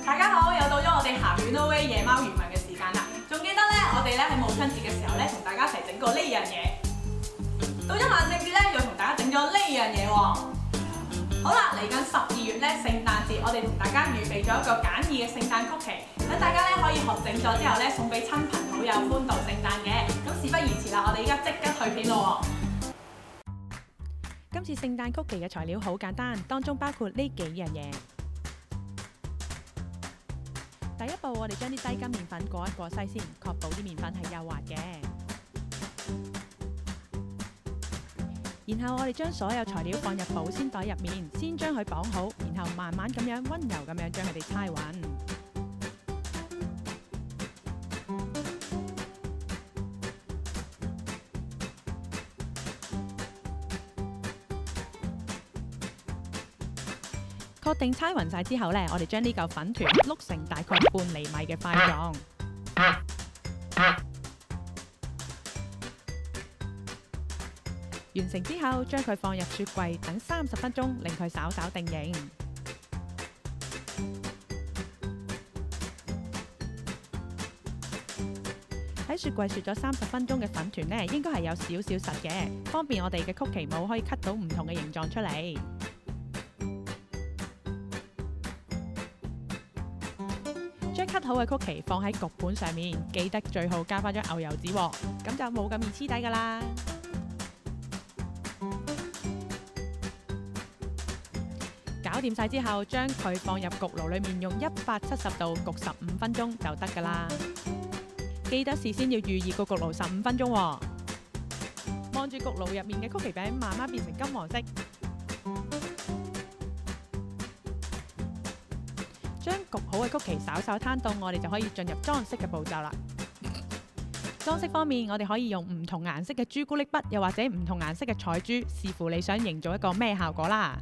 大家好，又到咗我哋行遠 Away 夜貓漁民嘅時間啦。仲記得咧，我哋咧喺母親節嘅時候咧，同大家一齊整過呢樣嘢。到咗萬聖節咧，又同大家整咗呢樣嘢喎。好啦，嚟緊12月咧，聖誕節，我哋同大家預備咗一個簡易嘅聖誕曲奇，等大家咧可以學整咗之後咧，送俾親朋好友歡度聖誕嘅。咁事不宜遲啦，我哋而家即刻去片咯。今次聖誕曲奇嘅材料好簡單，當中包括呢幾樣嘢。第一步，我哋將啲低筋麵粉過一過篩先，確保啲麵粉係幼滑嘅。然後我哋將所有材料放入保鮮袋入面，先將佢綁好，然後慢慢咁樣溫柔咁樣將佢哋搓勻。確定搓勻晒之後呢，我哋將呢嚿粉團碌成大概半厘米嘅塊狀。完成之後，將佢放入雪櫃等30分鐘，令佢稍稍定型。喺雪櫃雪咗30分鐘嘅粉團呢，應該係有少少實嘅，方便我哋嘅曲奇模可以 cut 到唔同嘅形狀出嚟。將 cut 好嘅曲奇放喺焗盤上面，記得最好加返張牛油紙喎，咁就冇咁易黐底噶啦。搞掂晒之後，將佢放入焗爐裏面，用170度焗15分鐘就得噶啦。記得事先要預熱個焗爐15分鐘喎。望住焗爐入面嘅曲奇餅慢慢變成金黃色。將焗好嘅曲奇稍稍攤凍，我哋就可以進入裝飾嘅步驟啦。裝飾方面，我哋可以用唔同顏色嘅朱古力筆，又或者唔同顏色嘅彩珠，視乎你想營造一個咩效果啦。